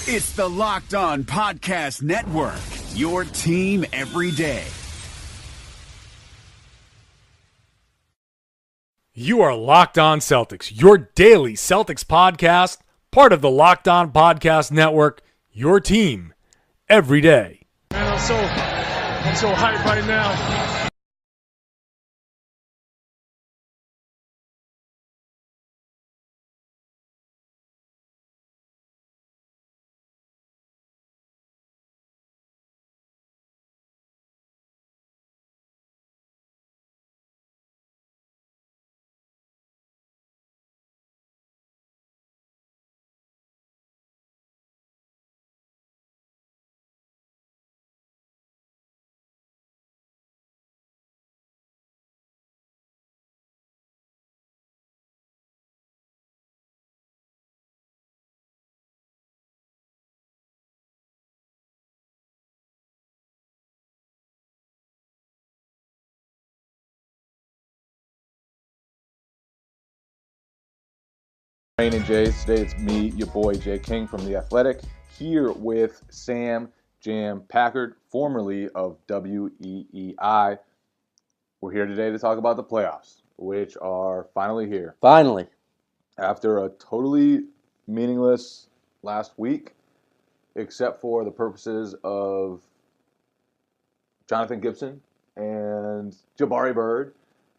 It's the Locked On Podcast Network, your team every day. You are Locked On Celtics, your daily Celtics podcast, part of the Locked On Podcast Network, your team every day. Man, I'm so hyped right now. Rain and Jays. Today it's me, your boy Jay King from The Athletic, here with Sam Jam Packard, formerly of WEEI. We're here today to talk about the playoffs, which are finally here. Finally. After a totally meaningless last week, except for the purposes of Jonathan Gibson and Jabari Bird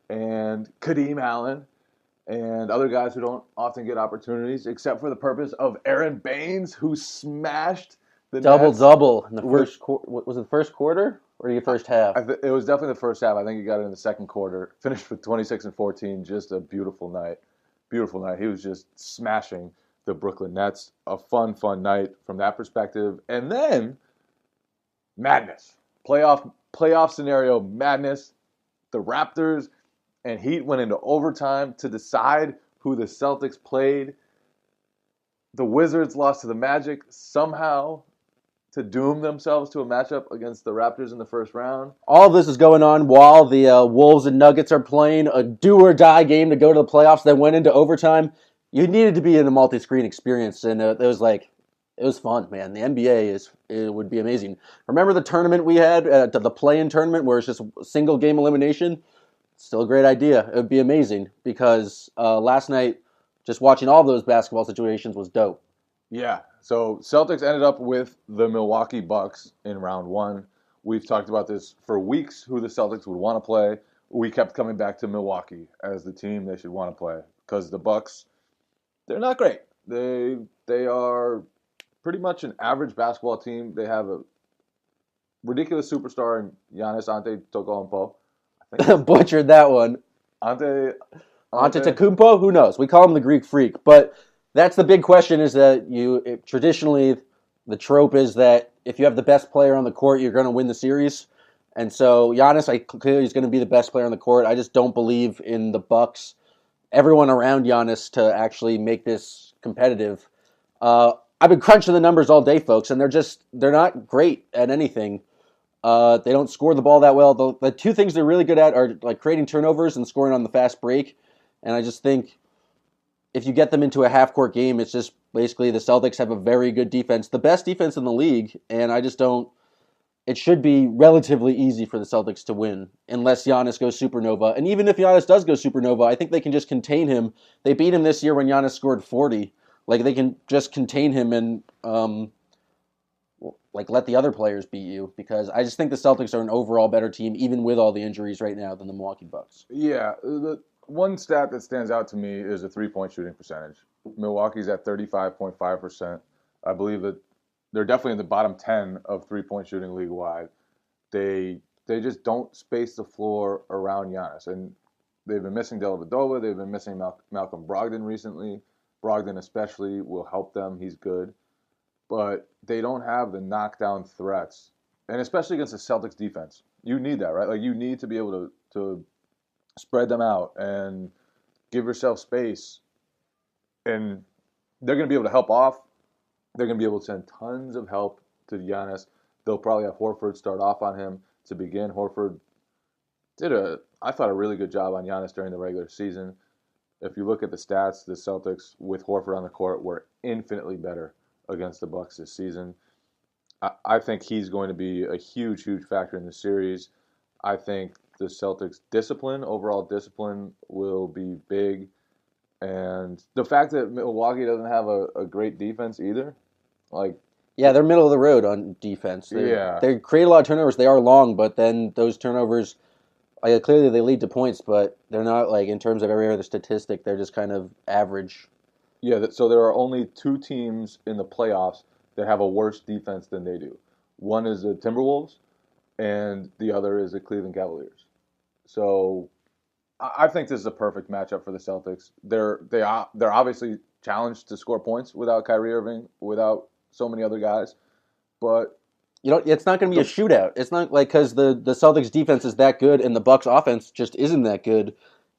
and Kadeem Allen and other guys who don't often get opportunities, except for the purpose of Aaron Baines, who smashed the Nets. Double in the first quarter. Was it the first quarter or the first half? It was definitely the first half. I think he got it in the second quarter. Finished with 26 and 14. Just a beautiful night. Beautiful night. He was just smashing the Brooklyn Nets. A fun night from that perspective. And then madness. Playoff scenario madness. The Raptors and Heat went into overtime to decide who the Celtics played. The Wizards lost to the Magic somehow to doom themselves to a matchup against the Raptors in the first round. All of this is going on while the Wolves and Nuggets are playing a do-or-die game to go to the playoffs that went into overtime. You needed to be in a multi-screen experience, and it was fun, man. The NBA it would be amazing. Remember the tournament we had, the play-in tournament, where it's just single game elimination? Still a great idea. It would be amazing because last night, just watching all those basketball situations was dope. Yeah. So Celtics ended up with the Milwaukee Bucks in round one. We've talked about this for weeks, who the Celtics would want to play. We kept coming back to Milwaukee as the team they should want to play because the Bucks, they're not great. They are pretty much an average basketball team. They have a ridiculous superstar in Giannis Antetokounmpo. Butchered that one. Antetokounmpo? Who knows? We call him the Greek Freak. But that's the big question is that traditionally the trope is that if you have the best player on the court, you're going to win the series. And so Giannis, clearly is going to be the best player on the court. I just don't believe in the Bucks, everyone around Giannis to actually make this competitive. I've been crunching the numbers all day, folks, and they're not great at anything. They don't score the ball that well. The two things they're really good at are like creating turnovers and scoring on the fast break. And I just think if you get them into a half-court game, it's just basically the Celtics have a very good defense, the best defense in the league. And I just don't. It should be relatively easy for the Celtics to win unless Giannis goes supernova. And even if Giannis does go supernova, I think they can just contain him. They beat him this year when Giannis scored 40. Like they can just contain him and let the other players beat you, because I just think the Celtics are an overall better team, even with all the injuries right now, than the Milwaukee Bucks. Yeah, the one stat that stands out to me is the three-point shooting percentage. Milwaukee's at 35.5%. I believe that they're definitely in the bottom 10 of three-point shooting league-wide. They just don't space the floor around Giannis, and they've been missing Dellavedova. They've been missing Malcolm Brogdon recently. Brogdon especially will help them. He's good. But they don't have the knockdown threats, and especially against the Celtics defense. You need that, right? Like you need to be able to spread them out and give yourself space, and they're going to be able to help off. They're going to be able to send tons of help to Giannis. They'll probably have Horford start off on him to begin. Horford did I thought, a really good job on Giannis during the regular season. If you look at the stats, the Celtics with Horford on the court were infinitely better against the Bucks this season. I think he's going to be a huge, huge factor in the series. I think the Celtics' overall discipline, will be big. And the fact that Milwaukee doesn't have a great defense either, like, Yeah, they're middle of the road on defense. They create a lot of turnovers. They are long, but then those turnovers, like, clearly they lead to points, but they're not, like, in terms of every other statistic, they're just kind of average. yeah, so there are only two teams in the playoffs that have a worse defense than they do. One is the Timberwolves, and the other is the Cleveland Cavaliers. So I think this is a perfect matchup for the Celtics. They're obviously challenged to score points without Kyrie Irving, without so many other guys, but It's not going to be a shootout. It's not like because the Celtics defense is that good and the Bucks offense just isn't that good.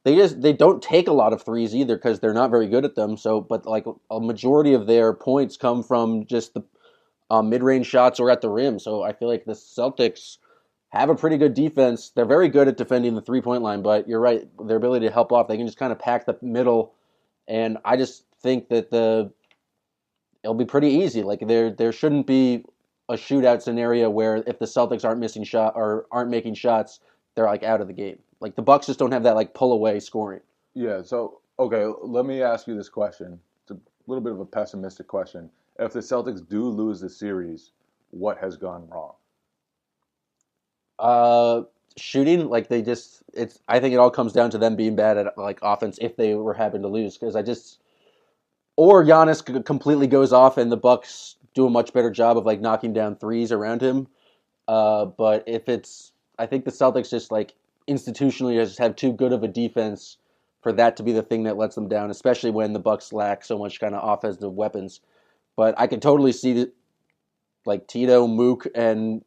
They don't take a lot of threes either because they're not very good at them. So, but like a majority of their points come from just the mid-range shots or at the rim. So I feel like the Celtics have a pretty good defense. They're very good at defending the three-point line, but you're right, their ability to help off, they can just kind of pack the middle. And I just think that it'll be pretty easy. Like there shouldn't be a shootout scenario where if the Celtics aren't making shots, they're like out of the game. Like the Bucks just don't have that like pull away scoring. yeah. So okay, let me ask you this question. It's a little bit of a pessimistic question. If the Celtics do lose the series, what has gone wrong? Shooting, like I think it all comes down to them being bad at like offense if they were happen to lose or Giannis completely goes off and the Bucks do a much better job of like knocking down threes around him. But I think the Celtics just like institutionally just have too good of a defense for that to be the thing that lets them down, especially when the Bucks lack so much kind of offensive weapons. But I could totally see like Tito, Mook, and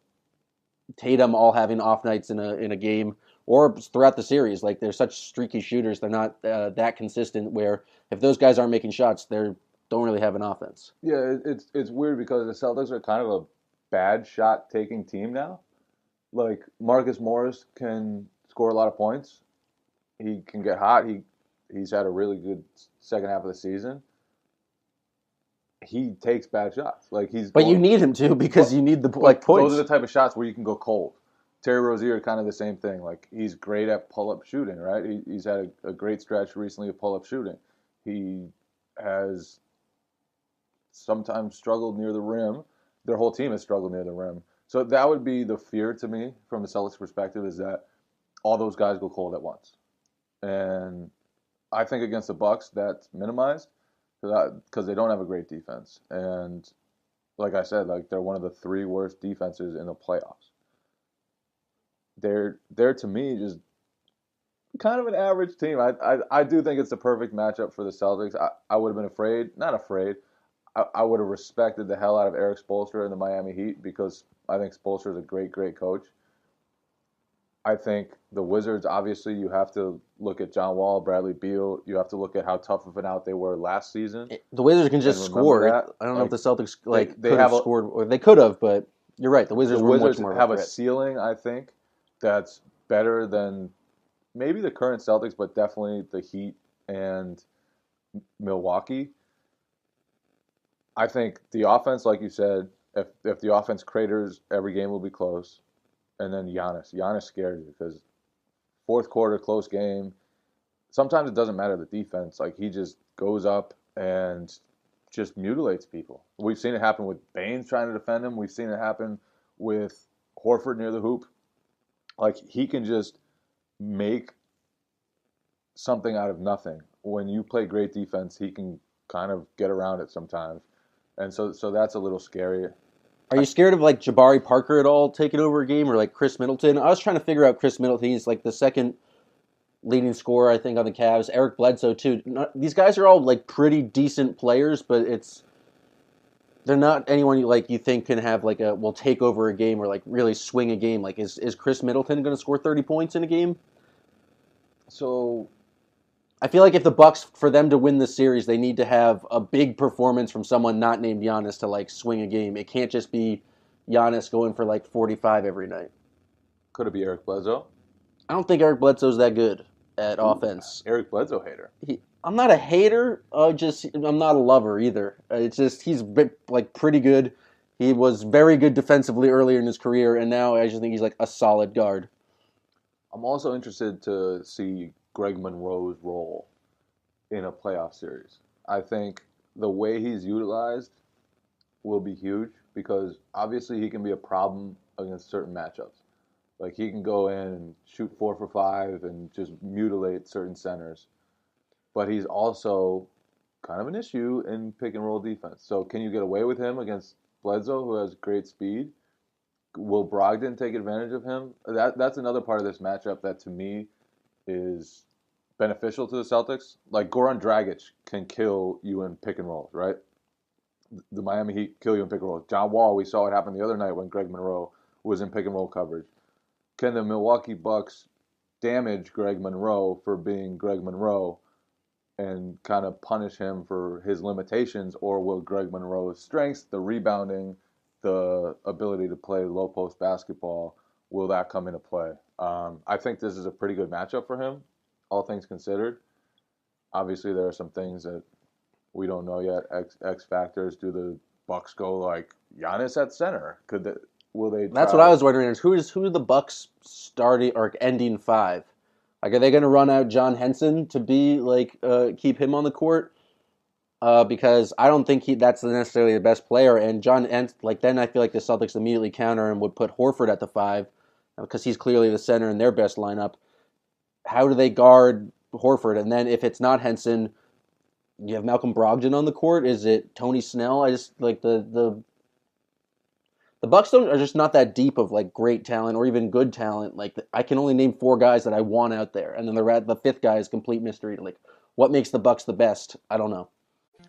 Tatum all having off nights in a game or throughout the series. Like they're such streaky shooters, they're not that consistent. Where if those guys aren't making shots, they don't really have an offense. Yeah, it's weird because the Celtics are kind of a bad shot taking team now. Like Marcus Morris can score a lot of points. He can get hot. He's had a really good second half of the season. He takes bad shots. You need him to because you need the points. Those are the type of shots where you can go cold. Terry Rozier, kind of the same thing. Like he's great at pull-up shooting, right? He's had a great stretch recently of pull-up shooting. He has sometimes struggled near the rim. Their whole team has struggled near the rim. So that would be the fear to me from the Celtics perspective, is that all those guys go cold at once. And I think against the Bucks that's minimized because they don't have a great defense. And like I said, like they're one of the three worst defenses in the playoffs. They're to me just kind of an average team. I do think it's the perfect matchup for the Celtics. I would have been not afraid. I would have respected the hell out of Eric Spoelstra in the Miami Heat because I think Spoelstra is a great, great coach. I think the Wizards, obviously, you have to look at John Wall, Bradley Beal. You have to look at how tough of an out they were last season. The Wizards can just score. I don't know if the Celtics could have scored, or they could have, but you're right. The Wizards have a ceiling, I think, that's better than maybe the current Celtics, but definitely the Heat and Milwaukee. I think the offense, like you said, if the offense craters, every game will be close. And then Giannis scares you because fourth quarter, close game. Sometimes it doesn't matter the defense. Like he just goes up and just mutilates people. We've seen it happen with Baines trying to defend him. We've seen it happen with Horford near the hoop. Like he can just make something out of nothing. When you play great defense, he can kind of get around it sometimes. And so that's a little scary. Are you scared of like Jabari Parker at all taking over a game, or like Chris Middleton? I was trying to figure out Chris Middleton. He's like the second leading scorer, I think, on the Cavs. Eric Bledsoe too. These guys are all like pretty decent players, but they're not anyone you think can have like will take over a game or like really swing a game. Like is Chris Middleton going to score 30 points in a game? So I feel like if the Bucks, for them to win the series, they need to have a big performance from someone not named Giannis to like swing a game. It can't just be Giannis going for like 45 every night. Could it be Eric Bledsoe? I don't think Eric Bledsoe's that good at offense. Eric Bledsoe hater. I'm not a hater. I'm not a lover either. It's just he's like pretty good. He was very good defensively earlier in his career, and now I just think he's like a solid guard. I'm also interested to see Greg Monroe's role in a playoff series. I think the way he's utilized will be huge because obviously he can be a problem against certain matchups. Like he can go in and shoot 4 for 5 and just mutilate certain centers. But he's also kind of an issue in pick and roll defense. So can you get away with him against Bledsoe, who has great speed? Will Brogdon take advantage of him? That's another part of this matchup that to me is beneficial to the Celtics. Like Goran Dragic can kill you in pick and rolls, right? The Miami Heat kill you in pick and rolls. John Wall, we saw it happen the other night when Greg Monroe was in pick and roll coverage. Can the Milwaukee Bucks damage Greg Monroe for being Greg Monroe and kind of punish him for his limitations, or will Greg Monroe's strengths, the rebounding, the ability to play low post basketball, will that come into play? I think this is a pretty good matchup for him, all things considered. Obviously, there are some things that we don't know yet. X factors. Do the Bucks go like Giannis at center? Will they? That's what I was wondering. Is who are the Bucks starting or ending 5? Like, are they going to run out John Henson to be like keep him on the court? Because I don't think that's necessarily the best player. And then I feel like the Celtics immediately counter and would put Horford at the 5 because he's clearly the center in their best lineup. How do they guard Horford? And then if it's not Henson, you have Malcolm Brogdon on the court. Is it Tony Snell? I just like the Bucks are just not that deep of like great talent or even good talent. Like I can only name 4 guys that I want out there, and then the 5th guy is complete mystery. Like what makes the Bucks the best? I don't know.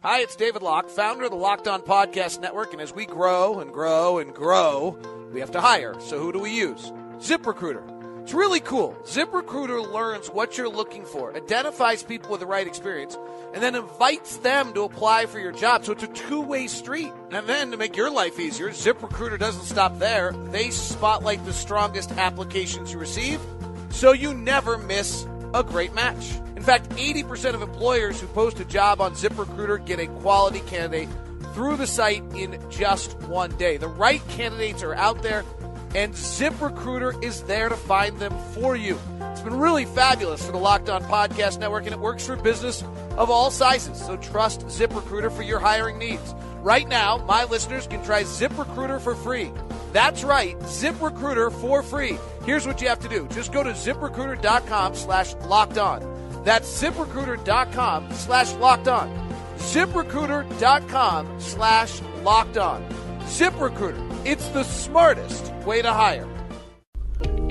Hi, it's David Locke, founder of the Locked On Podcast Network, and as we grow and grow and grow, we have to hire. So who do we use? ZipRecruiter. It's really cool. ZipRecruiter learns what you're looking for, identifies people with the right experience, and then invites them to apply for your job. So it's a two-way street. And then to make your life easier, ZipRecruiter doesn't stop there. They spotlight the strongest applications you receive, so you never miss a great match. In fact, 80% of employers who post a job on ZipRecruiter get a quality candidate through the site in just one day. The right candidates are out there, and ZipRecruiter is there to find them for you. It's been really fabulous for the Locked On Podcast Network, and it works for business of all sizes. So trust ZipRecruiter for your hiring needs. Right now, my listeners can try ZipRecruiter for free. That's right, ZipRecruiter for free. Here's what you have to do. Just go to ZipRecruiter.com/lockedon. That's ZipRecruiter.com/lockedon. ZipRecruiter.com/lockedon. ZipRecruiter. It's the smartest way to hire.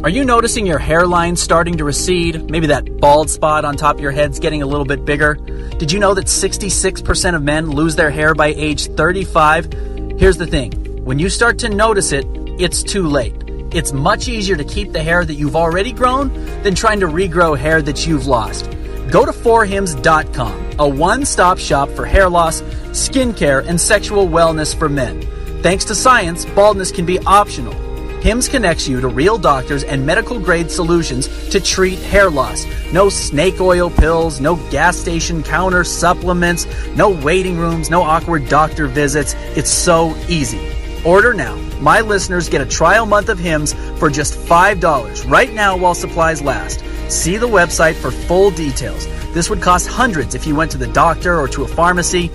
Are you noticing your hairline starting to recede? Maybe that bald spot on top of your head's getting a little bit bigger? Did you know that 66% of men lose their hair by age 35? Here's the thing. When you start to notice it, it's too late. It's much easier to keep the hair that you've already grown than trying to regrow hair that you've lost. Go to forhims.com, a one-stop shop for hair loss, skincare, and sexual wellness for men. Thanks to science, baldness can be optional. Hims connects you to real doctors and medical-grade solutions to treat hair loss. No snake oil pills, no gas station counter supplements, no waiting rooms, no awkward doctor visits. It's so easy. Order now. My listeners get a trial month of Hims for just $5 right now while supplies last. See the website for full details. This would cost hundreds if you went to the doctor or to a pharmacy.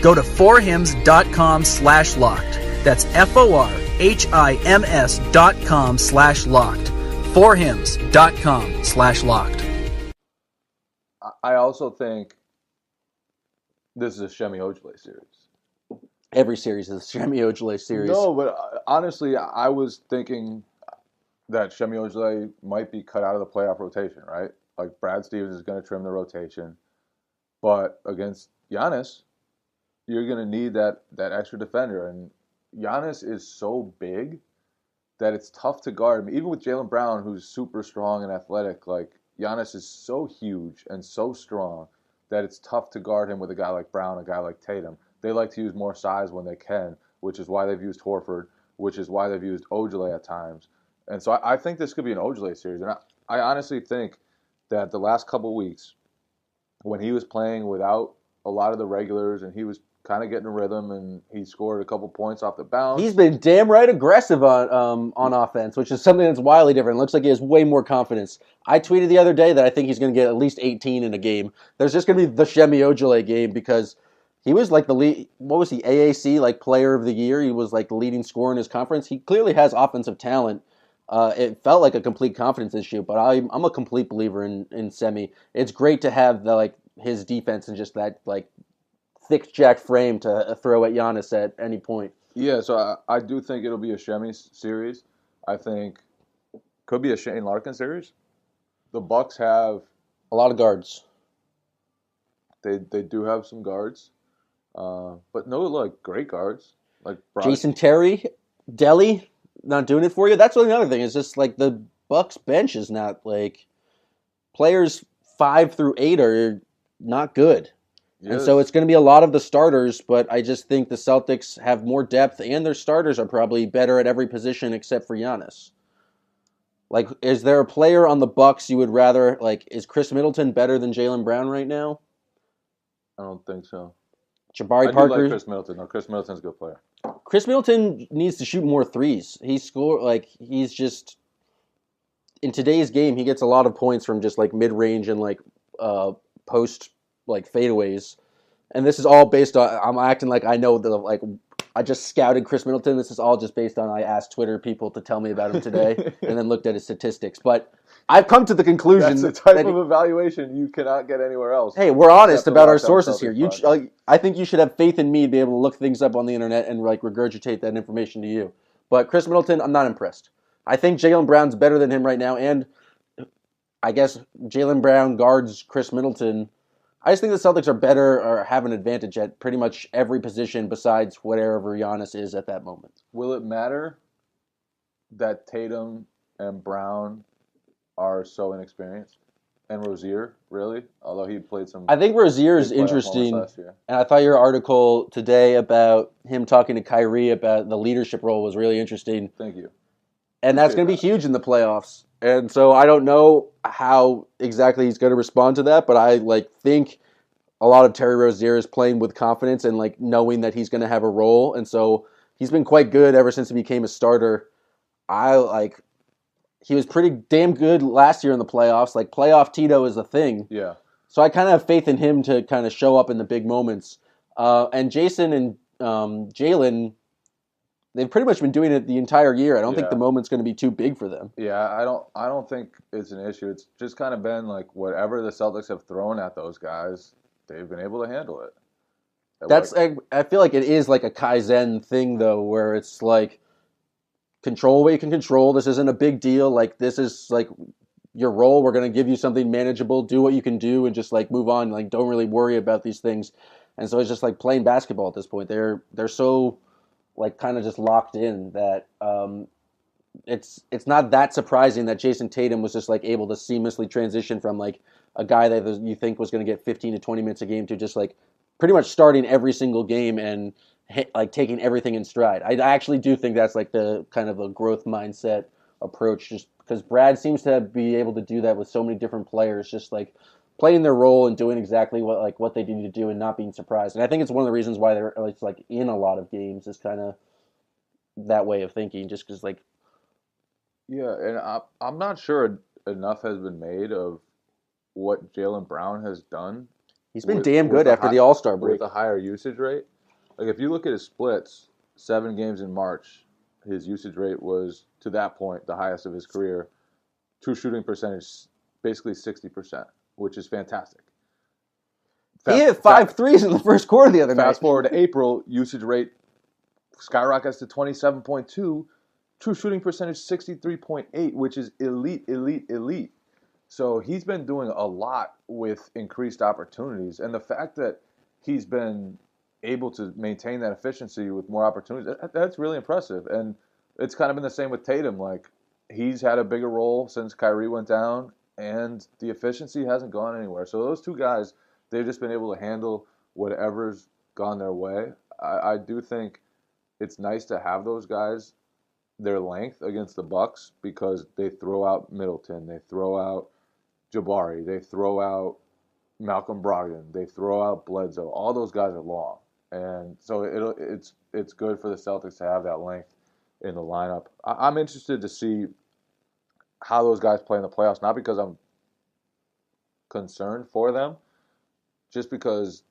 Go to forhims.com/locked. That's FORHIMS.com/locked. Forhims.com/locked. I also think this is a Shemi Ojeleye series. Every series is a Shemi Ojeleye series. No, but honestly, I was thinking that Shemi Ojeleye might be cut out of the playoff rotation, right? Like Brad Stevens is going to trim the rotation. But against Giannis, you're going to need that extra defender. And Giannis is so big that it's tough to guard him. Even with Jaylen Brown, who's super strong and athletic, like Giannis is so huge and so strong that it's tough to guard him with a guy like Brown, a guy like Tatum. They like to use more size when they can, which is why they've used Horford, which is why they've used Ojeleye at times. And so I think this could be an Ojeleye series. And I honestly think that the last couple weeks, when he was playing without a lot of the regulars and he was kind of getting a rhythm and he scored a couple points off the bounce. He's been damn right aggressive on offense, which is something that's wildly different. Looks like he has way more confidence. I tweeted the other day that I think he's going to get at least 18 in a game. There's just going to be the Shemi Ojale game because he was like the lead, what was he, AAC, like player of the year? He was like the leading scorer in his conference. He clearly has offensive talent. It felt like a complete confidence issue, but I'm a complete believer in Semi. It's great to have his defense and just that like thick jack frame to throw at Giannis at any point. Yeah, so I do think it'll be a Shemi series. I think could be a Shane Larkin series. The Bucks have a lot of guards. They do have some guards, but no, like great guards like Jason Terry, Delly, not doing it for you. That's another thing. It's just like the Bucks bench is not like players 5 through 8 are not good. Yes. And so it's going to be a lot of the starters, but I just think the Celtics have more depth and their starters are probably better at every position except for Giannis. Like, is there a player on the Bucks you would rather, like, is Chris Middleton better than Jaylen Brown right now? I don't think so. Jabari Parker. I do like Chris Middleton. No, Chris Middleton's a good player. Chris Middleton needs to shoot more threes. He's just, in today's game, he gets a lot of points from just, like, mid-range and, like, post fadeaways, and this is all based on. I'm acting like I know I just scouted Chris Middleton. This is all just based on I asked Twitter people to tell me about him today, and then looked at his statistics. But I've come to the conclusion that's the type of evaluation you cannot get anywhere else. Hey, we're honest about our sources here. I think you should have faith in me to be able to look things up on the internet and regurgitate that information to you. But Chris Middleton, I'm not impressed. I think Jaylen Brown's better than him right now, and I guess Jaylen Brown guards Chris Middleton. I just think the Celtics are better or have an advantage at pretty much every position besides whatever Giannis is at that moment. Will it matter that Tatum and Brown are so inexperienced? And Rozier, really? Although he played some... I think Rozier is interesting. And I thought your article today about him talking to Kyrie about the leadership role was really interesting. Thank you. And that's going to be huge in the playoffs. And so I don't know how exactly he's going to respond to that, but I think a lot of Terry Rozier is playing with confidence and knowing that he's going to have a role. And so he's been quite good ever since he became a starter. He was pretty damn good last year in the playoffs. Playoff Tito is a thing. Yeah. So I kind of have faith in him to kind of show up in the big moments. And Jason and Jaylen, they've pretty much been doing it the entire year. I don't think the moment's going to be too big for them. Yeah, I don't think it's an issue. It's just kind of been whatever the Celtics have thrown at those guys, they've been able to handle it. I feel like it is like a Kaizen thing though, where it's control what you can control. This isn't a big deal. This is your role. We're going to give you something manageable. Do what you can do and just move on. Don't really worry about these things. And so it's just playing basketball at this point. They're so kind of just locked in that it's not that surprising that Jason Tatum was just able to seamlessly transition from a guy that you think was going to get 15 to 20 minutes a game to just pretty much starting every single game and taking everything in stride. I actually do think that's the kind of a growth mindset approach, just because Brad seems to be able to do that with so many different players, just playing their role and doing exactly what they need to do and not being surprised. And I think it's one of the reasons why they're in a lot of games is kind of that way of thinking, just because Yeah, and I'm not sure enough has been made of what Jaylen Brown has done. He's been damn good after the All-Star break. With a higher usage rate. If you look at his splits, 7 games in March, his usage rate was, to that point, the highest of his career. True shooting percentage, basically 60%, which is fantastic. He hit 5 threes in the first quarter the other night. Fast forward to April, usage rate skyrockets to 27.2. True shooting percentage 63.8, which is elite. So he's been doing a lot with increased opportunities. And the fact that he's been able to maintain that efficiency with more opportunities, that's really impressive. And it's kind of been the same with Tatum. He's had a bigger role since Kyrie went down, and the efficiency hasn't gone anywhere. So those two guys, they've just been able to handle whatever's gone their way. I do think it's nice to have those guys, their length against the Bucks, because they throw out Middleton, they throw out Jabari, they throw out Malcolm Brogdon. They throw out Bledsoe. All those guys are long, and so it's good for the Celtics to have that length in the lineup. I'm interested to see how those guys play in the playoffs. Not because I'm concerned for them, just because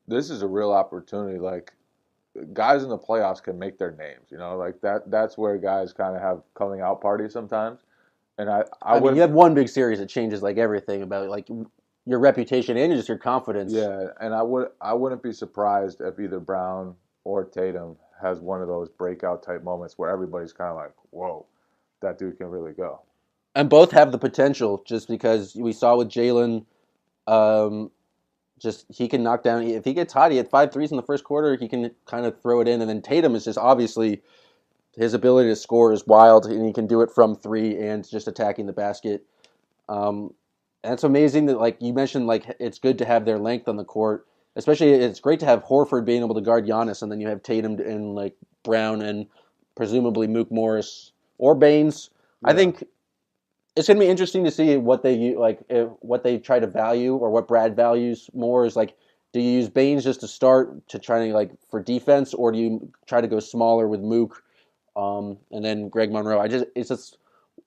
this is a real opportunity. Like, guys in the playoffs can make their names. Like that's where guys kind of have coming out parties sometimes. And I mean, you have one big series that changes like everything about like your reputation and just your confidence. Yeah, and I wouldn't be surprised if either Brown or Tatum has one of those breakout type moments where everybody's kind of like, "Whoa, that dude can really go." And both have the potential, just because we saw with Jalen, just he can knock down. If he gets hot, he had 5 threes in the first quarter. He can kind of throw it in, and then Tatum is just obviously his ability to score is wild, and he can do it from 3 and just attacking the basket. And it's amazing that, like you mentioned, like it's good to have their length on the court. Especially, it's great to have Horford being able to guard Giannis, and then you have Tatum and like Brown and presumably Mook Morris or Baines. Yeah. I think it's going to be interesting to see what they try to value, or what Brad values more. Is like, do you use Baines just to start to try to like for defense, or do you try to go smaller with Mook, and then Greg Monroe? It's just,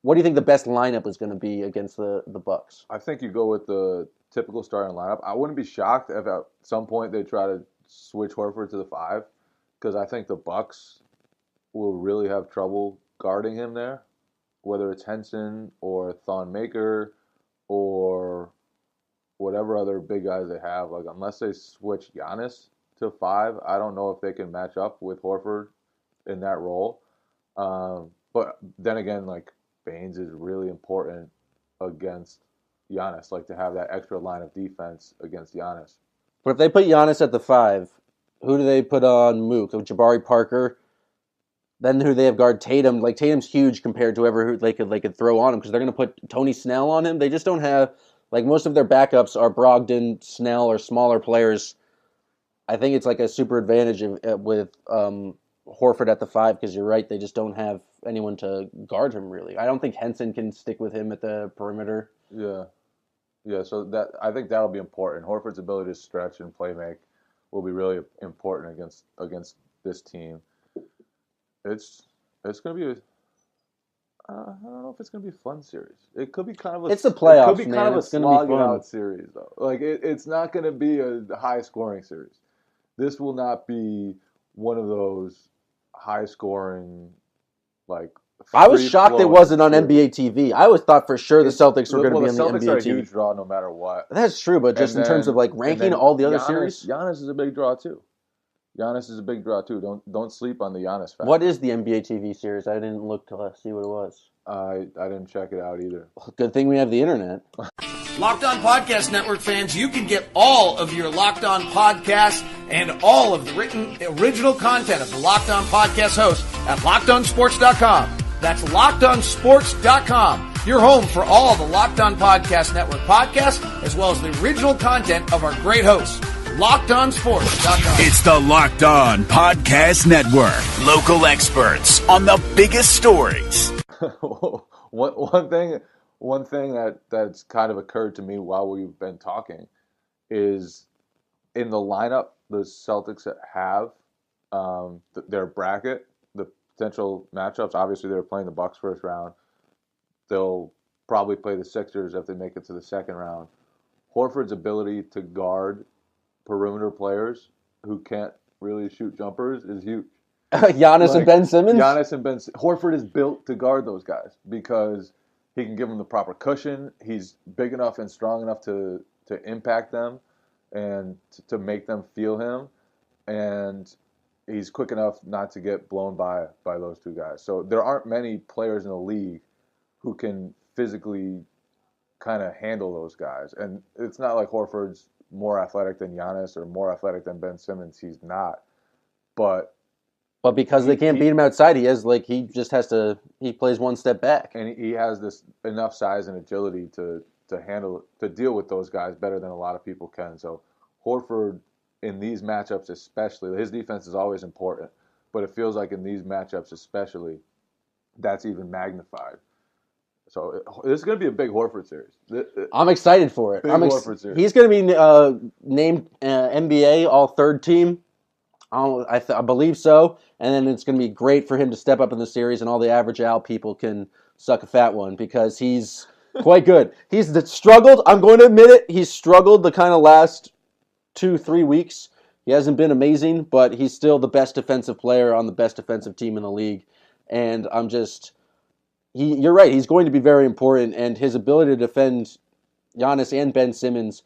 what do you think the best lineup is going to be against the Bucks? I think you go with the typical starting lineup. I wouldn't be shocked if at some point they try to switch Horford to the 5, because I think the Bucks will really have trouble guarding him there, whether it's Henson or Thon Maker or whatever other big guys they have. Like, unless they switch Giannis to 5, I don't know if they can match up with Horford in that role. But then again, like, Baines is really important against Giannis, like to have that extra line of defense against Giannis. But if they put Giannis at the 5, who do they put on Mook? Jabari Parker? Then who they have guard Tatum? Like, Tatum's huge compared to whoever they could throw on him, because they're going to put Tony Snell on him. They just don't have, like, most of their backups are Brogdon, Snell, or smaller players. I think it's like a super advantage with Horford at the 5, because you're right, they just don't have anyone to guard him really. I don't think Henson can stick with him at the perimeter. Yeah. So that, I think that'll be important. Horford's ability to stretch and play make will be really important against this team. It's going to be I don't know if it's going to be a fun series. It could be kind of it's the playoffs, it could be man. kind of it's a slogging out series though. Like, it's not going to be a high scoring series. This will not be one of those high scoring, like, I was shocked it wasn't on NBA TV. I always thought for sure the Celtics were going to be on the NBA TV. The Celtics are a huge draw no matter what. That's true, but just in terms of like ranking all the other series, Giannis is a big draw too. Don't sleep on the Giannis factor. What is the NBA TV series? I didn't look to see what it was. I didn't check it out either. Good thing we have the internet. Locked On Podcast Network fans, you can get all of your Locked On podcasts and all of the written original content of the Locked On Podcast hosts at LockedOnSports.com. That's LockedOnSports.com, your home for all the Locked On Podcast Network podcasts, as well as the original content of our great hosts. LockedOnSports.com. It's the Locked On Podcast Network. Local experts on the biggest stories. One thing that's kind of occurred to me while we've been talking is, in the lineup the Celtics have, their bracket, the potential matchups. Obviously, they're playing the Bucks first round. They'll probably play the Sixers if they make it to the second round. Horford's ability to guard perimeter players who can't really shoot jumpers is huge. Giannis and Ben Simmons? Horford is built to guard those guys because he can give them the proper cushion. He's big enough and strong enough to impact them and to make them feel him. And he's quick enough not to get blown by those two guys. So there aren't many players in the league who can physically kind of handle those guys. And it's not like Horford's more athletic than Giannis or more athletic than Ben Simmons. He's not. But because they can't beat him outside, he plays one step back. And he has this enough size and agility to deal with those guys better than a lot of people can. So Horford, in these matchups especially, his defense is always important, but it feels like in these matchups especially, that's even magnified. So this is going to be a big Horford series. I'm excited for it. Big Horford series. He's going to be named NBA All Third Team. I believe so. And then it's going to be great for him to step up in the series, and all the average Al people can suck a fat one because he's quite good. He's struggled. I'm going to admit it. He's struggled the kind of last 2-3 weeks. He hasn't been amazing, but he's still the best defensive player on the best defensive team in the league. And you're right. He's going to be very important, and his ability to defend Giannis and Ben Simmons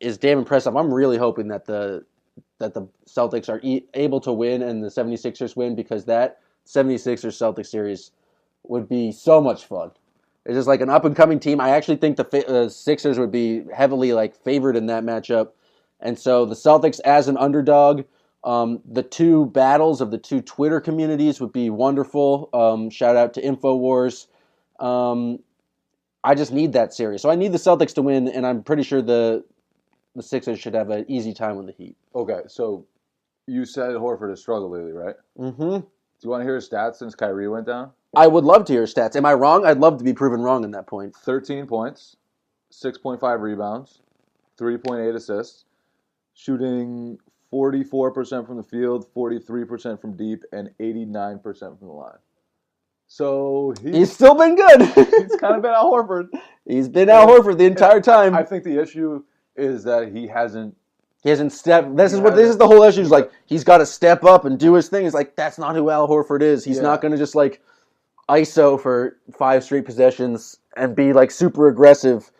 is damn impressive. I'm really hoping that the Celtics are able to win and the 76ers win, because that 76ers-Celtics series would be so much fun. It's just like an up-and-coming team. I actually think the Sixers would be heavily favored in that matchup. And so the Celtics as an underdog, the two battles of the two Twitter communities would be wonderful. Shout out to InfoWars. I just need that series. So I need the Celtics to win, and I'm pretty sure the Sixers should have an easy time with the Heat. Okay, so you said Horford has struggled lately, right? Mm-hmm. Do you want to hear his stats since Kyrie went down? I would love to hear stats. Am I wrong? I'd love to be proven wrong in that point. 13 points, 6.5 rebounds, 3.8 assists, shooting 44% from the field, 43% from deep, and 89% from the line. So he's still been good. He's kind of been Al Horford. He's been Al Horford the entire time. I think the issue is that he hasn't stepped. This is the whole issue. Is he's got to step up and do his thing. It's that's not who Al Horford is. He's not going to just ISO for 5 straight possessions and be super aggressive.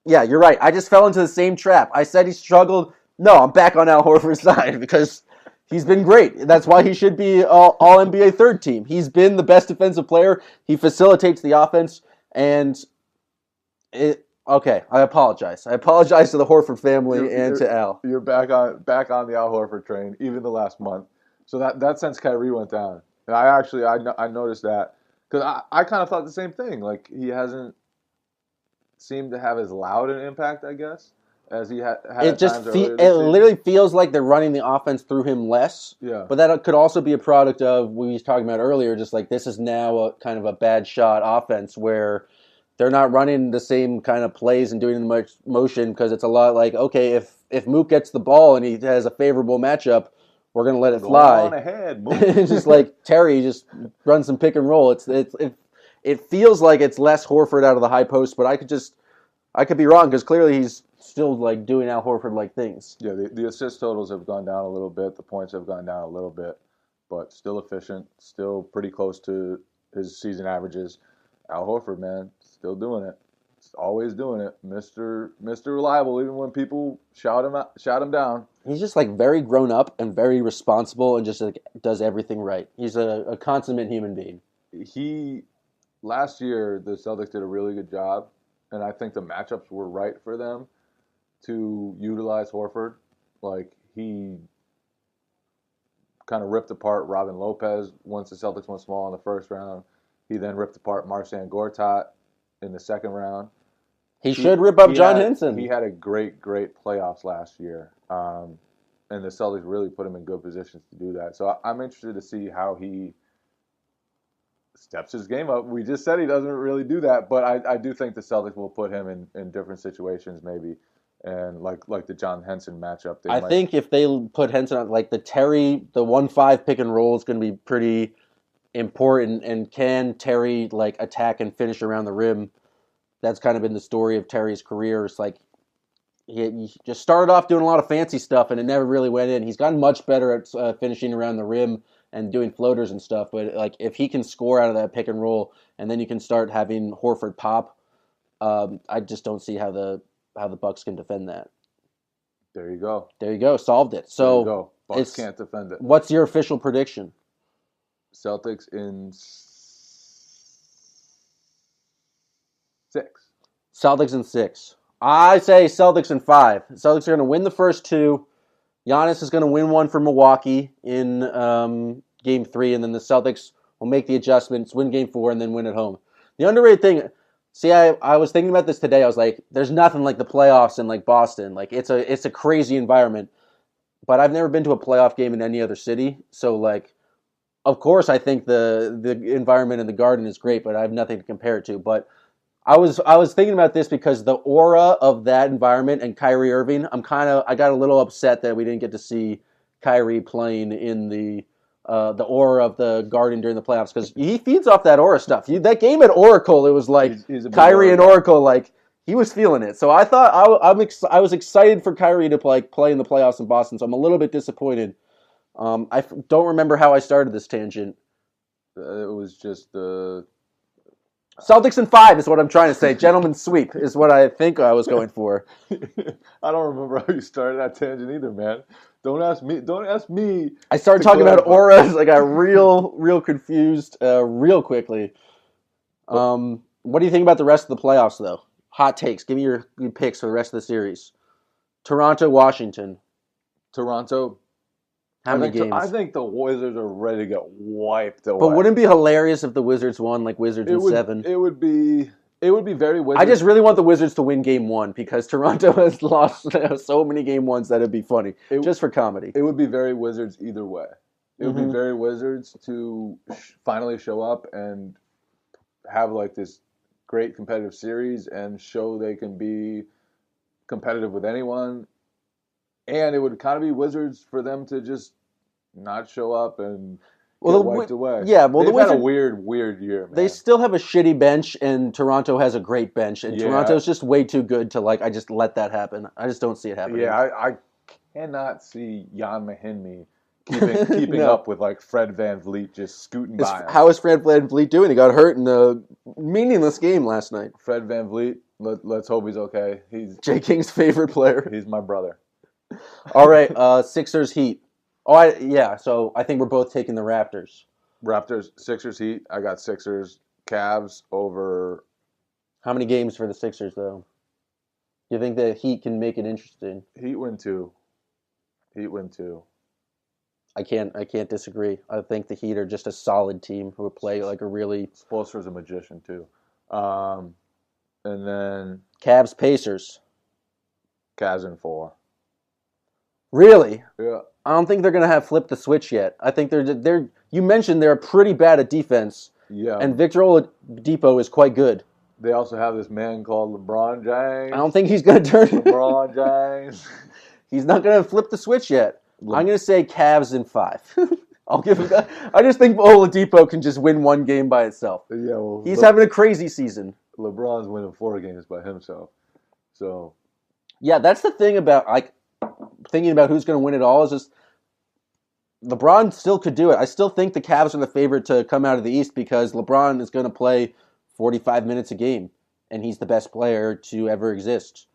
Yeah, you're right. I just fell into the same trap. I said he struggled. No, I'm back on Al Horford's side because he's been great. That's why he should be all NBA third team. He's been the best defensive player. He facilitates the offense, and okay, I apologize. I apologize to the Horford family and to Al. You're back on the Al Horford train, even the last month. So that since Kyrie went down, and I noticed that because I kind of thought the same thing. He hasn't seemed to have as loud an impact, I guess, as he had. It literally feels like they're running the offense through him less. Yeah. But that could also be a product of what we were talking about earlier. Just this is now a kind of a bad shot offense where they're not running the same kind of plays and doing much motion, because it's a lot okay, if Mook gets the ball and he has a favorable matchup, we're going to let it fly. Go on ahead, Mook. Just Terry just runs some pick and roll. It feels like it's less Horford out of the high post, but I could be wrong, because clearly he's still doing Al Horford things. Yeah, the assist totals have gone down a little bit. The points have gone down a little bit, but still efficient, still pretty close to his season averages. Al Horford, man, still doing it. Always doing it. Mr. Reliable, even when people shout him down. He's just very grown up and very responsible and just does everything right. He's a consummate human being. Last year, the Celtics did a really good job, and I think the matchups were right for them to utilize Horford. He kind of ripped apart Robin Lopez once the Celtics went small in the first round. He then ripped apart Marcin Gortat in the second round. He should rip up John Henson. He had a great playoffs last year, and the Celtics really put him in good positions to do that. So I'm interested to see how he steps his game up. We just said he doesn't really do that, but I do think the Celtics will put him in different situations maybe, and like the John Henson matchup. I think if they put Henson on, the Terry, the 1-5 pick and roll is going to be pretty important, and can Terry attack and finish around the rim? That's kind of been the story of Terry's career. It's he just started off doing a lot of fancy stuff and it never really went in. He's gotten much better at finishing around the rim and doing floaters and stuff, but if he can score out of that pick and roll and then you can start having Horford pop, I just don't see how the Bucks can defend that. There you go. Solved it. So there you go. Bucks can't defend it. What's your official prediction? Celtics in 6. Celtics in 6. I say Celtics in 5. Celtics are going to win the first 2. Giannis is going to win one for Milwaukee in Game 3, and then the Celtics will make the adjustments, win Game 4, and then win at home. The underrated thing, I was thinking about this today. I was there's nothing like the playoffs in Boston. It's a crazy environment. But I've never been to a playoff game in any other city, so of course, I think the environment in the Garden is great, but I have nothing to compare it to. But I was thinking about this because the aura of that environment and Kyrie Irving, I got a little upset that we didn't get to see Kyrie playing in the aura of the Garden during the playoffs because he feeds off that aura stuff. That game at Oracle, it was like he's Kyrie and Oracle, like he was feeling it. So I thought I was excited for Kyrie to play in the playoffs in Boston. So I'm a little bit disappointed. I don't remember how I started this tangent. It was just the Celtics in 5 is what I'm trying to say. Gentleman's sweep is what I think I was going for. I don't remember how you started that tangent either, man. Don't ask me. I started talking about auras. I got real confused real quickly. What do you think about the rest of the playoffs, though? Hot takes. Give me your picks for the rest of the series. Toronto, Washington. Toronto. How many games? I think the Wizards are ready to get wiped away. But wouldn't it be hilarious if the Wizards won, like Wizards in 7? It would be very Wizards. I just really want the Wizards to win Game 1 because Toronto has lost so many Game 1s that it'd be funny, just for comedy. It would be very Wizards either way. It would be very Wizards to finally show up and have like this great competitive series and show they can be competitive with anyone. And it would kind of be Wizards for them to just not show up and get wiped away. Yeah, well, they've had a weird year, man. They still have a shitty bench, and Toronto has a great bench, and Toronto's just way too good to I just let that happen. I just don't see it happening. Yeah, I cannot see Jan Mahinmi keeping up with like Fred VanVleet just scooting by him. How is Fred VanVleet doing? He got hurt in a meaningless game last night. Fred VanVleet, let's hope he's okay. He's Jay King's favorite player. He's my brother. All right, Sixers Heat. So I think we're both taking the Raptors. Sixers Heat. I got Sixers. Cavs over. How many games for the Sixers, though? You think the Heat can make it interesting? Heat win 2. I can't disagree. I think the Heat are just a solid team who would play like a really. Spoelstra's a magician too. And then Cavs Pacers. Cavs in 4. Really? Yeah. I don't think they're going to have flipped the switch yet. I think they're. You mentioned they're pretty bad at defense. Yeah. And Victor Oladipo is quite good. They also have this man called LeBron James. I don't think he's going to turn. LeBron James. He's not going to flip the switch yet. I'm going to say Cavs in 5. I'll give him that. I just think Oladipo can just win one game by itself. Yeah, well, he's having a crazy season. LeBron's winning 4 games by himself. So. Yeah, that's the thing about thinking about who's going to win it all is just LeBron still could do it. I still think the Cavs are the favorite to come out of the East because LeBron is going to play 45 minutes a game, and he's the best player to ever exist.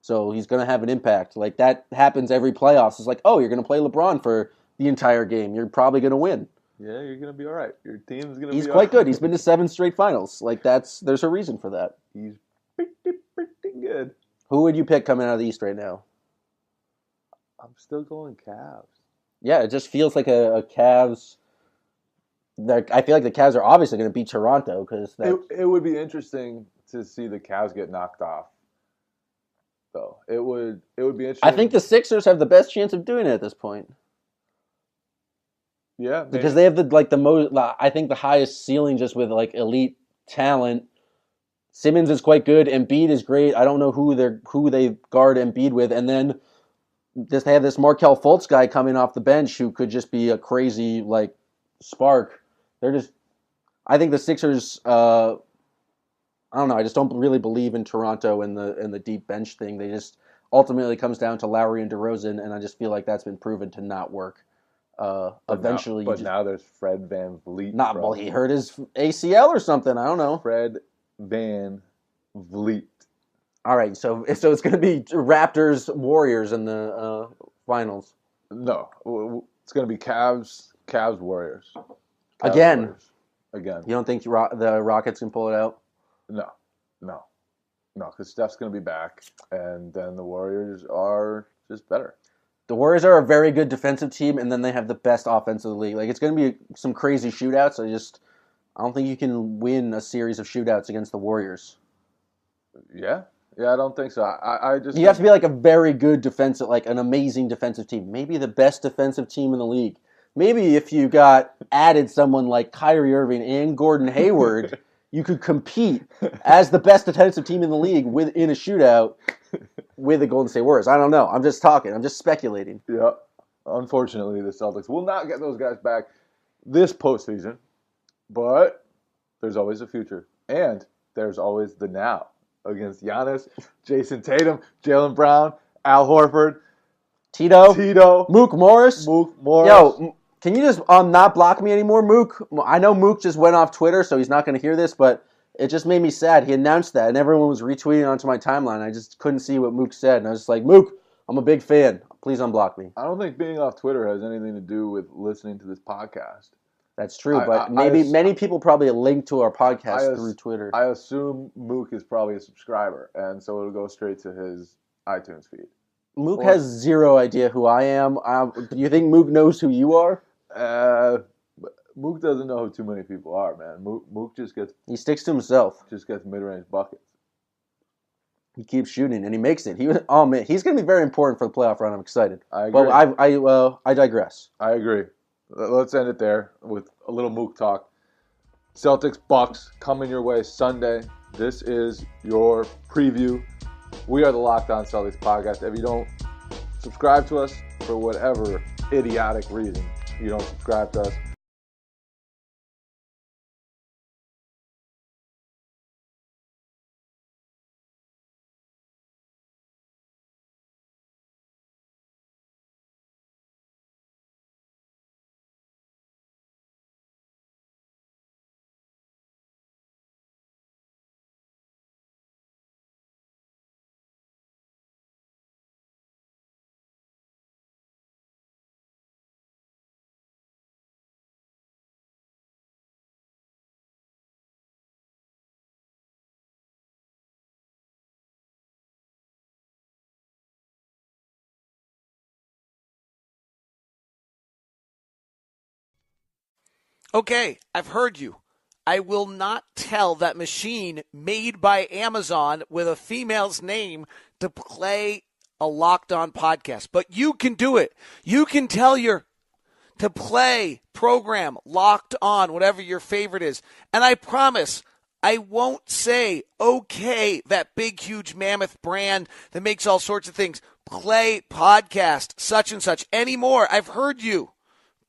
So he's going to have an impact. Like, that happens every playoffs. It's like, oh, you're going to play LeBron for the entire game. You're probably going to win. Yeah, you're going to be all right. Your team's going to be all right. He's quite good. He's been to 7 straight finals. Like, there's a reason for that. He's pretty good. Who would you pick coming out of the East right now? I'm still going Cavs. Yeah, it just feels like a Cavs. I feel like the Cavs are obviously going to beat Toronto because it would be interesting to see the Cavs get knocked off. So it would be interesting. I think the Sixers have the best chance of doing it at this point. Yeah, maybe. Because they have the most. I think the highest ceiling just with like elite talent. Simmons is quite good. Embiid is great. I don't know who they guard Embiid with, and then they have this Markelle Fultz guy coming off the bench who could just be a crazy spark. I think the Sixers. I don't know. I just don't really believe in Toronto and the deep bench thing. They just ultimately comes down to Lowry and DeRozan, and I just feel like that's been proven to not work. Eventually, now there's Fred VanVleet. Well, he hurt his ACL or something. I don't know. Fred VanVleet. All right, so it's going to be Raptors Warriors in the finals. No, it's going to be Cavs Warriors. Again. You don't think the Rockets can pull it out? No, because Steph's going to be back, and then the Warriors are just better. The Warriors are a very good defensive team, and then they have the best offense of the league. It's going to be some crazy shootouts. I don't think you can win a series of shootouts against the Warriors. Yeah, I don't think so. You have to be a very good defensive, an amazing defensive team. Maybe the best defensive team in the league. maybe if you got added someone like Kyrie Irving and Gordon Hayward, you could compete as the best defensive team in the league in a shootout with the Golden State Warriors. I don't know. I'm just talking. I'm just speculating. Yeah. Unfortunately, the Celtics will not get those guys back this postseason, but there's always a future. And there's always the now against Giannis, Jason Tatum, Jaylen Brown, Al Horford, Tito, Mook Morris. Yo, can you just not block me anymore, Mook? I know Mook just went off Twitter, so he's not going to hear this, but it just made me sad. He announced that, and everyone was retweeting onto my timeline. I just couldn't see what Mook said, and I was just like, Mook, I'm a big fan. Please unblock me. I don't think being off Twitter has anything to do with listening to this podcast. That's true, but many people probably link to our podcast through Twitter. I assume Mook is probably a subscriber, and so it'll go straight to his iTunes feed. Mook has zero idea who I am. Do you think Mook knows who you are? Mook doesn't know who too many people are, man. Mook just gets... He sticks to himself. Just gets mid-range buckets. He keeps shooting, and he makes it. He's going to be very important for the playoff run. I'm excited. I agree. Well, I digress. I agree. Let's end it there with a little Mook talk. Celtics, Bucks, coming your way Sunday. This is your preview. We are the Locked On Celtics podcast. If you don't subscribe to us for whatever idiotic reason, you don't subscribe to us, Okay, I've heard you. I will not tell that machine made by Amazon with a female's name to play a Locked On podcast. But you can do it. You can tell to play, program, Locked On, whatever your favorite is. And I promise I won't say, okay, that big, huge mammoth brand that makes all sorts of things, play podcast, such and such anymore. I've heard you.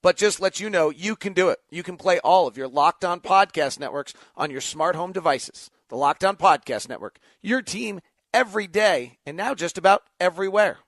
But just let you know, you can do it. You can play all of your Locked On podcast networks on your smart home devices. The Locked On Podcast Network, your team every day, and now just about everywhere.